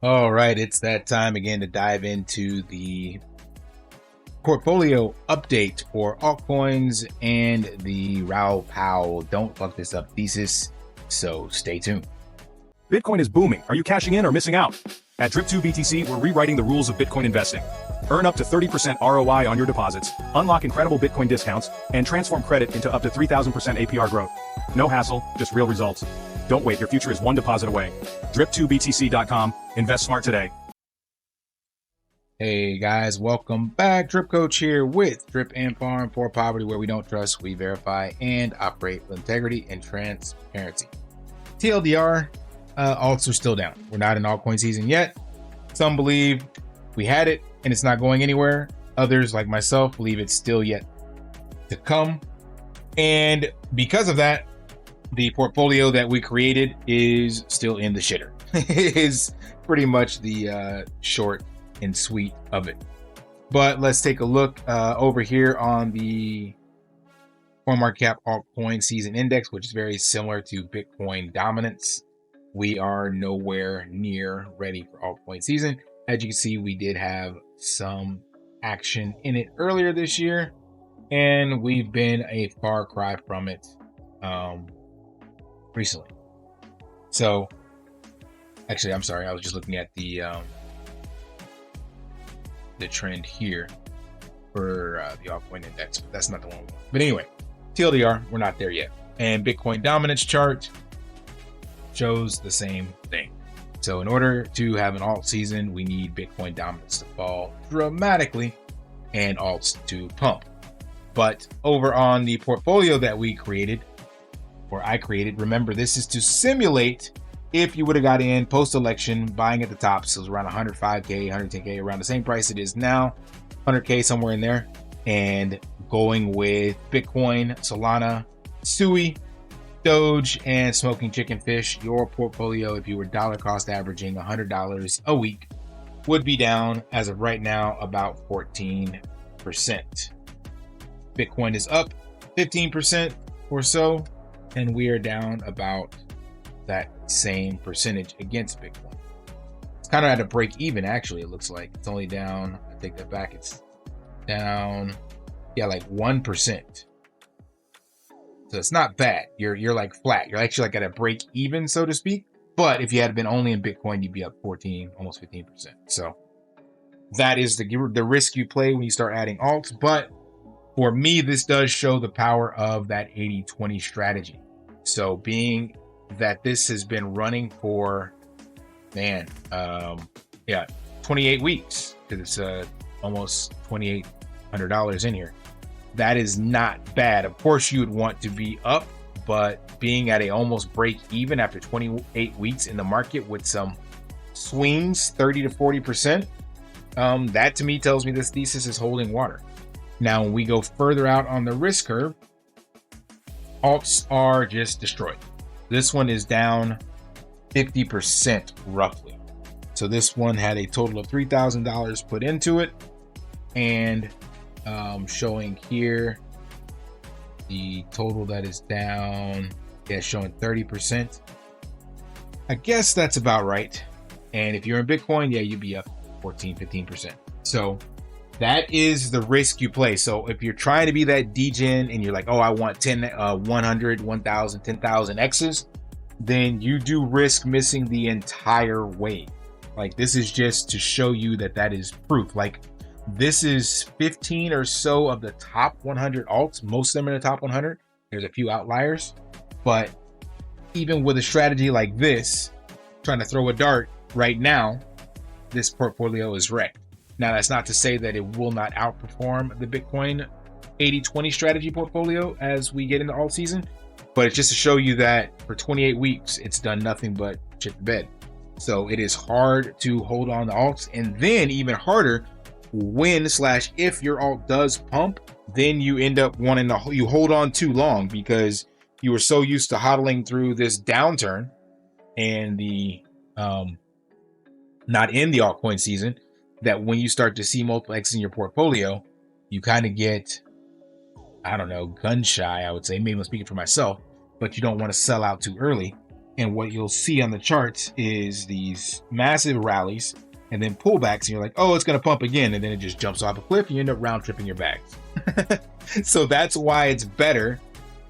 All right, it's that time again to dive into the portfolio update for altcoins and the Raoul don't fuck this up thesis. So stay tuned. Bitcoin is booming. Are you cashing in or missing out? At Drip2 BTC, we're rewriting the rules of Bitcoin investing. Earn up to 30% ROI on your deposits, unlock incredible Bitcoin discounts, and transform credit into up to 3,000% APR growth. No hassle, just real results. Don't wait, your future is one deposit away. Drip2BTC.com. Invest smart today. Hey guys, welcome back. Drip Coach here with Drip and Farm for Poverty, where we don't trust, we verify, and operate with integrity and transparency. TLDR, alts are still down. We're not in altcoin season yet. Some believe we had it and it's not going anywhere. Others, like myself, believe it's still yet to come. And because of that, the portfolio that we created is still in the shitter. Is pretty much the short and sweet of it. But let's take a look over here on the CoinMarketCap altcoin season index, which is very similar to Bitcoin dominance. We are nowhere near ready for altcoin season. As you can see, we did have some action in it earlier this year, and we've been a far cry from it recently. So actually, I'm sorry, I was just looking at the trend here for the altcoin index, but that's not the one. But anyway, TLDR, we're not there yet. And Bitcoin dominance chart shows the same thing. So in order to have an alt season, we need Bitcoin dominance to fall dramatically and alts to pump. But over on the portfolio that we created, or I created, remember, this is to simulate if you would have got in post-election, buying at the top. So it was around 105K, 110K, around the same price it is now, 100K, somewhere in there. And going with Bitcoin, Solana, Sui, Doge, and smoking chicken fish, your portfolio, if you were dollar cost averaging $100 a week, would be down as of right now about 14%. Bitcoin is up 15% or so, and we are down about that same percentage against Bitcoin. It's kind of at a break even, actually. It looks like it's only down, I take that back, it's down, yeah, like 1%. So it's not bad. You're like flat. You're actually like at a break even, so to speak. But if you had been only in Bitcoin, you'd be up 14, almost 15%. So that is the risk you play when you start adding alts. But for me, this does show the power of that 80-20 strategy. So being that this has been running for, 28 weeks, because it's almost $2,800 in here. That is not bad. Of course, you would want to be up, but being at a almost break even after 28 weeks in the market with some swings, 30 to 40%, that to me tells me this thesis is holding water. Now, when we go further out on the risk curve, alts are just destroyed. This one is down 50% roughly. So this one had a total of $3,000 put into it, and showing here the total that is down, showing 30%. I guess that's about right. And if you're in Bitcoin, you'd be up 14-15%. So that is the risk you play. So if you're trying to be that Degen and you're like, oh, I want 10, 100, 1,000, 10,000 X's, then you do risk missing the entire wave. Like, this is just to show you that that is proof. Like, this is 15 or so of the top 100 alts. Most of them in the top 100. There's a few outliers. But even with a strategy like this, trying to throw a dart right now, this portfolio is wrecked. Now, that's not to say that it will not outperform the Bitcoin 80-20 strategy portfolio as we get into alt season, but it's just to show you that for 28 weeks, it's done nothing but shit the bed. So it is hard to hold on to alts, and then even harder when/if your alt does pump, then you end up wanting to, you hold on too long because you were so used to hodling through this downturn and the not in the altcoin season, that when you start to see multiple X in your portfolio, you kind of get, I don't know, gun shy, I would say. Maybe I'm speaking for myself, but you don't want to sell out too early. And what you'll see on the charts is these massive rallies and then pullbacks, and you're like, oh, it's going to pump again. And then it just jumps off a cliff and you end up round tripping your bags. So that's why it's better,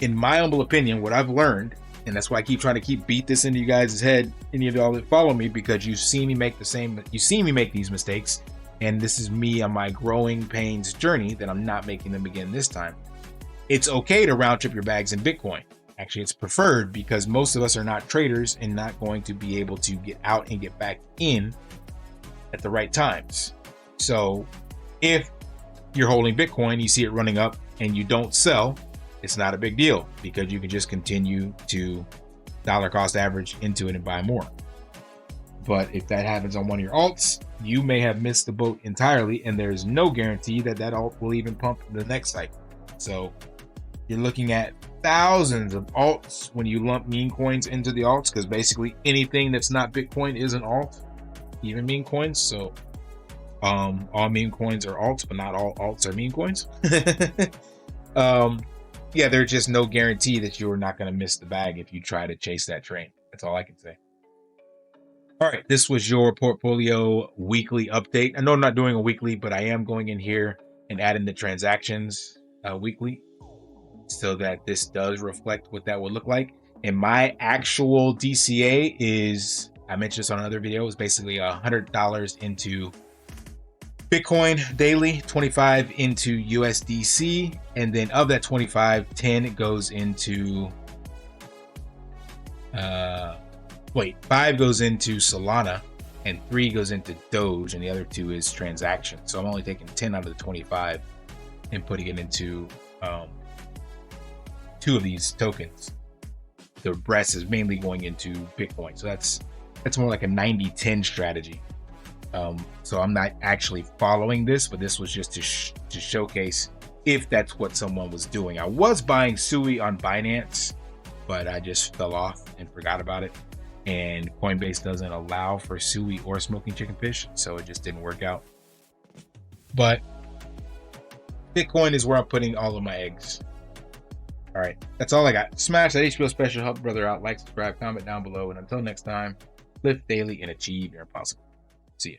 in my humble opinion, what I've learned. And that's why I keep trying to beat this into you guys' head, any of y'all that follow me, because you see me make these mistakes. And this is me on my growing pains journey that I'm not making them again this time. It's okay to round trip your bags in Bitcoin. Actually, it's preferred because most of us are not traders and not going to be able to get out and get back in at the right times. So if you're holding Bitcoin, you see it running up and you don't sell, it's not a big deal because you can just continue to dollar cost average into it and buy more. But if that happens on one of your alts, you may have missed the boat entirely, and there's no guarantee that that alt will even pump the next cycle. So you're looking at thousands of alts when you lump meme coins into the alts, because basically anything that's not Bitcoin is an alt, even meme coins. So all meme coins are alts, but not all alts are meme coins. Yeah, there's just no guarantee that you're not going to miss the bag if you try to chase that train. That's all I can say. All right, this was your portfolio weekly update. I know I'm not doing a weekly, but I am going in here and adding the transactions weekly so that this does reflect what that would look like. And my actual DCA is, I mentioned this on another video, is basically $100 into Bitcoin daily, 25 into USDC, and then of that 25, 10 goes into 5 goes into Solana and 3 goes into Doge, and the other 2 is transaction. So I'm only taking 10 out of the 25 and putting it into 2 of these tokens. The rest is mainly going into Bitcoin. So that's more like a 90-10 strategy. So I'm not actually following this, but this was just to showcase if that's what someone was doing. I was buying Sui on Binance, but I just fell off and forgot about it. And Coinbase doesn't allow for Sui or smoking chicken fish, so it just didn't work out. But Bitcoin is where I'm putting all of my eggs. All right, that's all I got. Smash that HBO special, help brother out, like, subscribe, comment down below, and until next time, live daily and achieve your impossible. See ya.